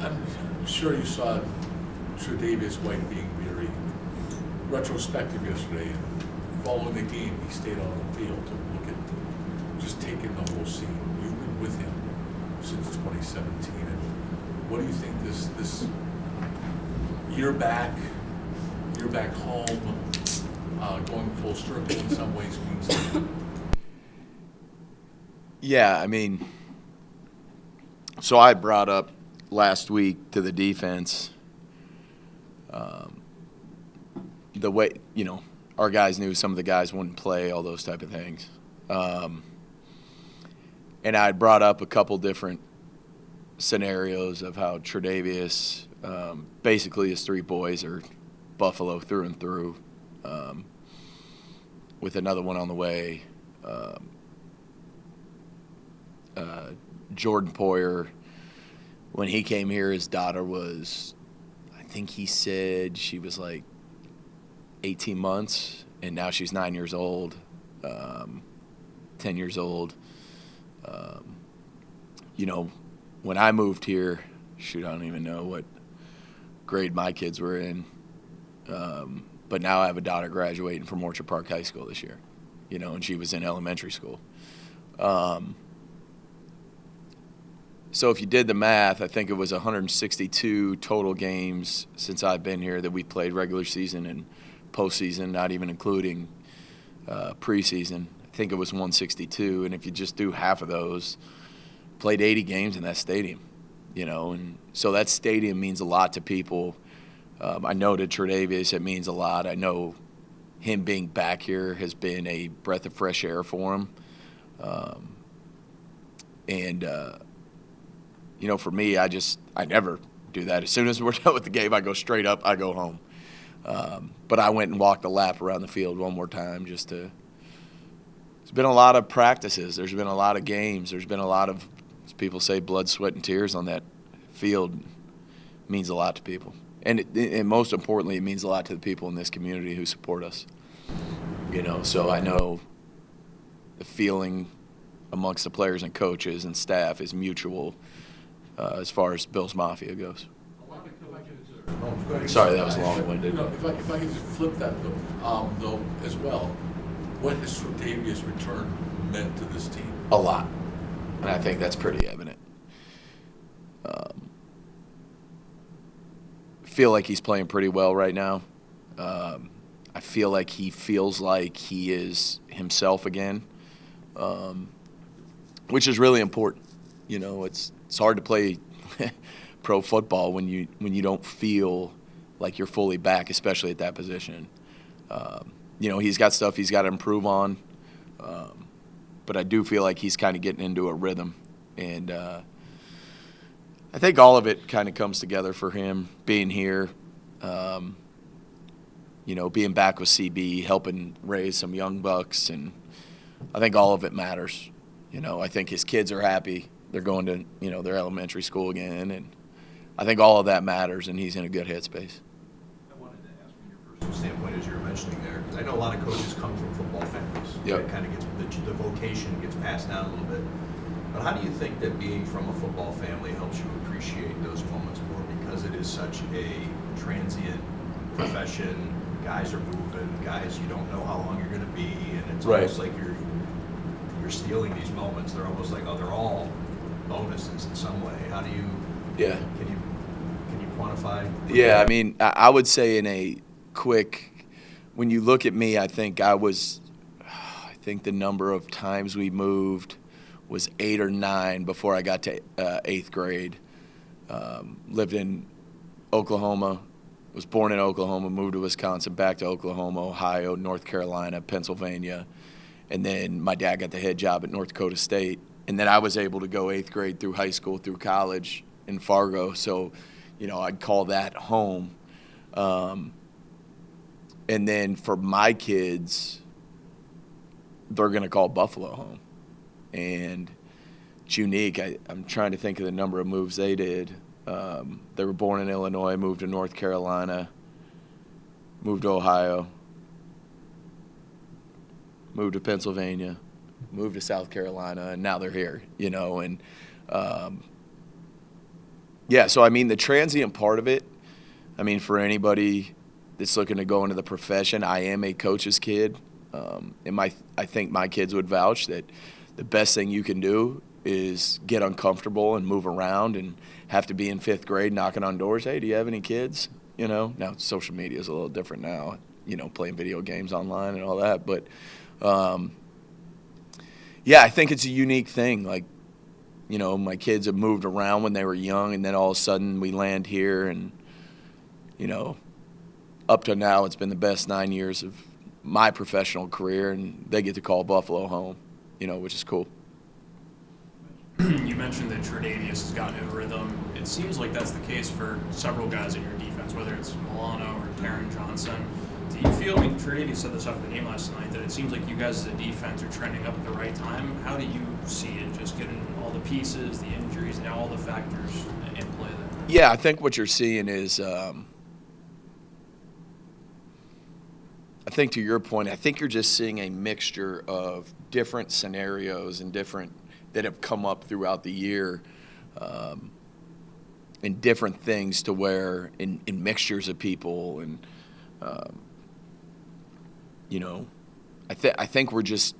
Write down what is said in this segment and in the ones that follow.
I'm sure you saw Tre White being very retrospective yesterday. And following the game, he stayed on the field to look at just taking the whole scene. You've been with him since 2017. And what do you think this year back home, going full circle in some ways means? Yeah, I mean, so I brought up last week to the defense the way, our guys knew some of the guys wouldn't play, all those type of things. And I brought up a couple different scenarios of how Tre'Davious, basically his three boys are Buffalo through and through, with another one on the way. Jordan Poyer, when he came here, his daughter was, I think he said she was like 18 months, and now she's 9 years old, 10 years old. When I moved here, I don't even know what grade my kids were in. But now I have a daughter graduating from Orchard Park High School this year, and she was in elementary school. So if you did the math, I think it was 162 total games since I've been here that we played regular season and postseason, not even including preseason. I think it was 162, and if you just do half of those, played 80 games in that stadium, and so that stadium means a lot to people. I know to Tre'Davious it means a lot. I know him being back here has been a breath of fresh air for him. For me, I never do that. As soon as we're done with the game, I go straight up, I go home. But I went and walked a lap around the field one more time there's been a lot of practices. There's been a lot of games. There's been a lot of, as people say, blood, sweat, and tears on that field. It means a lot to people. And most importantly, it means a lot to the people in this community who support us. So I know the feeling amongst the players and coaches and staff is mutual as far as Bills Mafia goes. Sorry, that was long-winded. If I could just flip that, though, as well, what has Tre'Davious' return meant to this team? A lot. And I think that's pretty evident. Feel like he's playing pretty well right now. I feel like he feels like he is himself again, which is really important. It's hard to play pro football when you don't feel like you're fully back, especially at that position. He's got stuff he's got to improve on, but I do feel like he's kind of getting into a rhythm, and I think all of it kind of comes together for him being here, being back with CB, helping raise some young bucks, and I think all of it matters. I think his kids are happy. They're going to, their elementary school again, and I think all of that matters, and he's in a good headspace. I wanted to ask from your personal standpoint, as you were mentioning there, because I know a lot of coaches come from football families. Yep. It kind of gets, the vocation gets passed down a little bit. But how do you think that being from a football family helps you appreciate those moments more, because it is such a transient profession? Guys are moving, guys you don't know how long you're going to be, and it's Right. almost like you're stealing these moments. They're almost like, they're all bonuses in some way. How do you? Yeah. Can you quantify? Yeah, I mean, I would say in a quick, when you look at me, I think the number of times we moved was 8 or 9 before I got to 8th grade. Lived in Oklahoma, was born in Oklahoma, moved to Wisconsin, back to Oklahoma, Ohio, North Carolina, Pennsylvania. And then my dad got the head job at North Dakota State. And then I was able to go 8th grade through high school, through college in Fargo. So, I'd call that home. And then for my kids, they're going to call Buffalo home. And it's unique. I'm trying to think of the number of moves they did. They were born in Illinois, moved to North Carolina, moved to Ohio, moved to Pennsylvania, moved to South Carolina, and now they're here, and Yeah, so I mean, the transient part of it, I mean, for anybody that's looking to go into the profession, I am a coach's kid. I think my kids would vouch that the best thing you can do is get uncomfortable and move around and have to be in 5th grade knocking on doors. Hey, do you have any kids? You know, now social media is a little different now, you know, playing video games online and all that. But, yeah, I think it's a unique thing. Like, you know, my kids have moved around when they were young, and then all of a sudden we land here, and, you know, up to now it's been the best 9 years of my professional career, and they get to call Buffalo home, you know, which is cool. You mentioned that Tre'Davious has gotten in a rhythm. It seems like that's the case for several guys in your defense, whether it's Milano or Taron Johnson. Do you feel, I mean, Tre'Davious said this after the game last night, that it seems like you guys as a defense are trending up at the right time? How do you see it, just getting all the pieces, the injuries, now all the factors in play there? Yeah, I think what you're seeing is, I think to your point, I think you're just seeing a mixture of different scenarios and different that have come up throughout the year, and different things to where in mixtures of people, and you know, I think we're just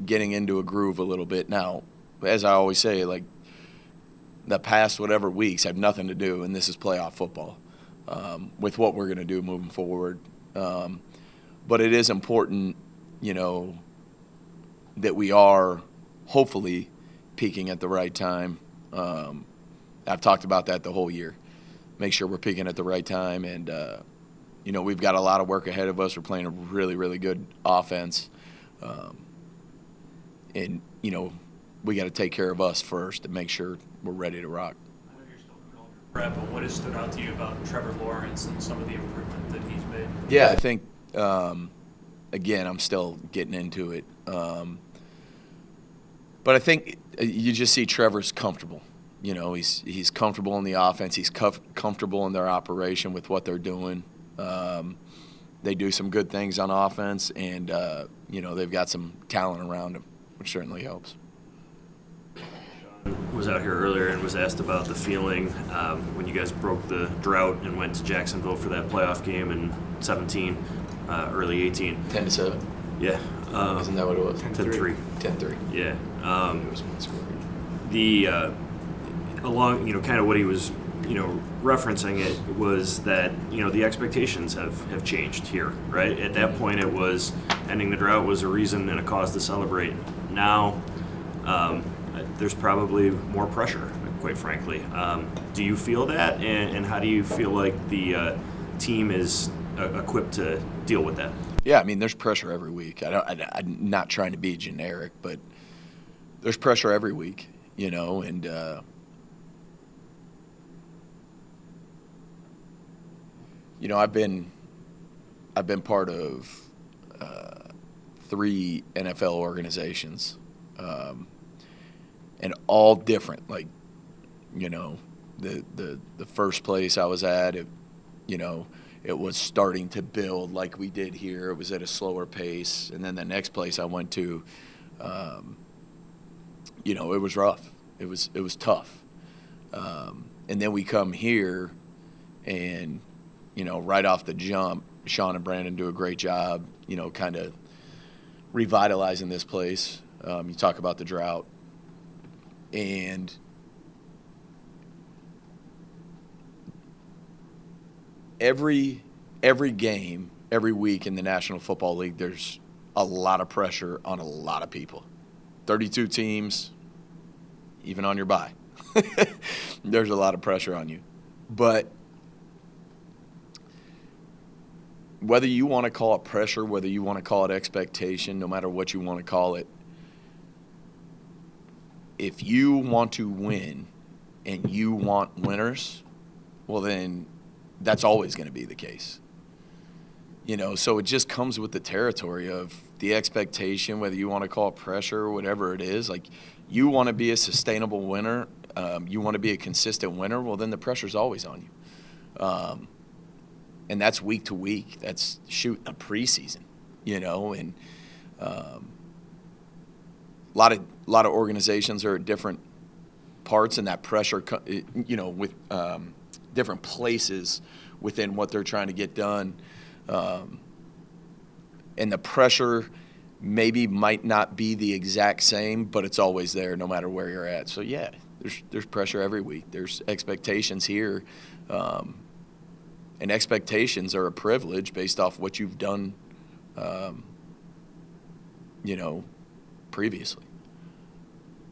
getting into a groove a little bit now. As I always say, like, the past whatever weeks have nothing to do, and this is playoff football, with what we're going to do moving forward. But it is important, you know, that we are hopefully peaking at the right time. I've talked about that the whole year. Make sure we're peaking at the right time, and you know, we've got a lot of work ahead of us. We're playing a really, really good offense, and you know, we got to take care of us first and make sure we're ready to rock. I know you're still in all your prep, but what has stood out to you about Trevor Lawrence and some of the improvement that he's made? Yeah, I think, again, I'm still getting into it. But I think you just see Trevor's comfortable. You know, he's comfortable in the offense. He's comfortable in their operation with what they're doing. They do some good things on offense, and, you know, they've got some talent around them, which certainly helps. Was out here earlier and was asked about the feeling when you guys broke the drought and went to Jacksonville for that playoff game in 17, early 18. 10-7. Yeah. Isn't that what it was? 10-3. 10-3. Yeah. It was one score. Along, you know, kind of what he was, you know, referencing it was that, you know, the expectations have changed here, right? At that point, it was ending the drought was a reason and a cause to celebrate. Now, there's probably more pressure, quite frankly. Do you feel that, and how do you feel like the team is equipped to deal with that? Yeah, I mean, there's pressure every week. I'm not trying to be generic, but there's pressure every week, you know, and you know, I've been part of 3 NFL organizations, and all different. Like, you know, the first place I was at, you know, it was starting to build like we did here. It was at a slower pace, and then the next place I went to, you know, it was rough. It was tough, and then we come here, and you know, right off the jump, Sean and Brandon do a great job, you know, kind of revitalizing this place. You talk about the drought, and every game, every week in the National Football League, there's a lot of pressure on a lot of people. 32 teams, even on your bye. There's a lot of pressure on you. But whether you want to call it pressure, whether you want to call it expectation, no matter what you want to call it, if you want to win and you want winners, well, then that's always going to be the case. You know, so it just comes with the territory of the expectation, whether you want to call it pressure or whatever it is. Like, you want to be a sustainable winner, you want to be a consistent winner, well, then the pressure's always on you. And that's week to week. That's a preseason, you know, and a lot of organizations are at different parts and that pressure, with different places within what they're trying to get done. And the pressure maybe might not be the exact same, but it's always there no matter where you're at. So, yeah, there's pressure every week. There's expectations here. And expectations are a privilege based off what you've done, previously.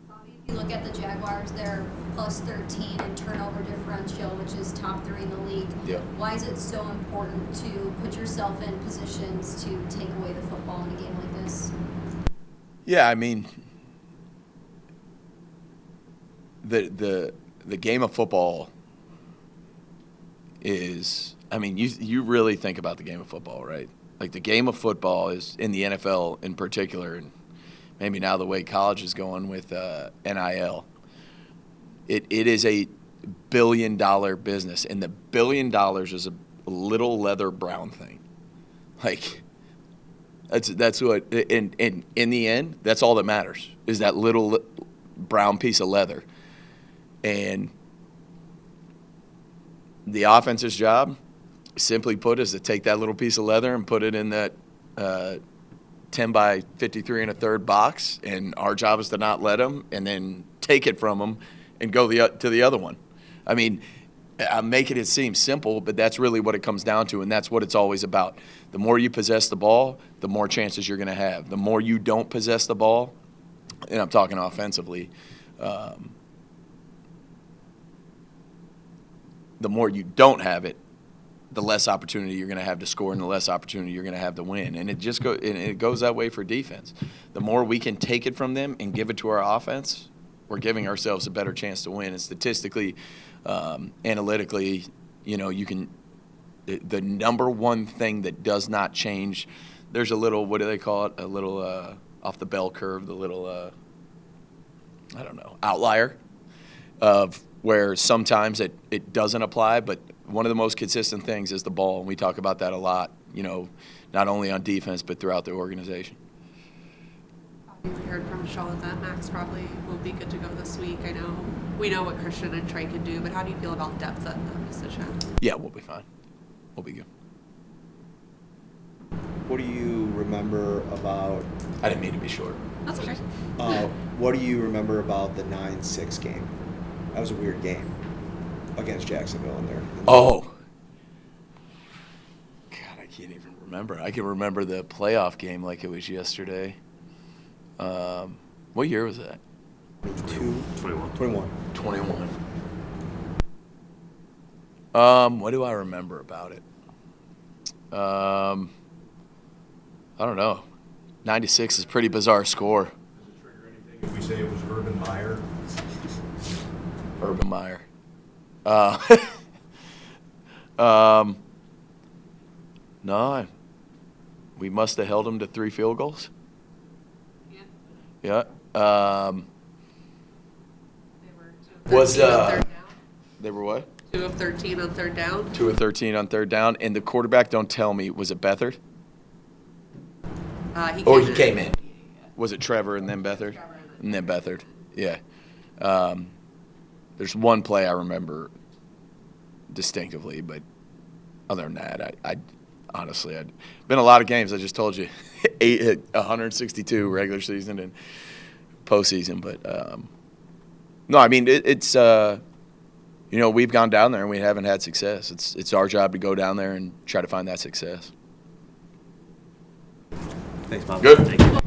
Bobby, if you look at the Jaguars, they're plus 13 in turnover differential, which is top 3 in the league. Yeah. Why is it so important to put yourself in positions to take away the football in a game like this? Yeah, I mean, the game of football is, I mean, you really think about the game of football, right? Like the game of football is, in the NFL in particular, and maybe now the way college is going with NIL, it is a $1 billion business, and the $1 billion is a little leather brown thing. Like, that's what, in the end, that's all that matters, is that little brown piece of leather. And the offense's job, simply put, is to take that little piece of leather and put it in that 10 by 53 and a third box, and our job is to not let them and then take it from them and go to the other one. I mean, I'm making it seem simple, but that's really what it comes down to, and that's what it's always about. The more you possess the ball, the more chances you're going to have. The more you don't possess the ball, and I'm talking offensively, the more you don't have it, the less opportunity you're going to have to score and the less opportunity you're going to have to win. And it goes that way for defense. The more we can take it from them and give it to our offense, we're giving ourselves a better chance to win. And statistically, analytically, you can – the number one thing that does not change, there's a little – what do they call it? A little off the bell curve, the little outlier of where sometimes it doesn't apply, but one of the most consistent things is the ball, and we talk about that a lot, not only on defense but throughout the organization. We heard from Sean that Max probably will be good to go this week. I know we know what Christian and Tre can do, but how do you feel about depth at the position? Yeah, we'll be fine. We'll be good. What do you remember about? I didn't mean to be short. That's okay. What do you remember about the 9-6 game? That was a weird game against Jacksonville in there. Oh. God, I can't even remember. I can remember the playoff game like it was yesterday. What year was that? 21. 21. What do I remember about it? I don't know. 96 is a pretty bizarre score. Does it trigger anything if we say it was Urban Meyer? Urban Meyer. No, we must have held him to 3 field goals. Yeah. They were 2 of 13 Was on third down. They were what? 2 of 13 on third down. 2 of 13 on third down, and the quarterback, don't tell me, was it Beathard? He came in. Was it Trevor and then Beathard? And then Beathard. Yeah. There's one play I remember distinctively, but other than that, I honestly, I'd been a lot of games. I just told you, 162 regular season and postseason. But no, I mean it's we've gone down there and we haven't had success. It's our job to go down there and try to find that success. Thanks, Bob. Good. Thank you.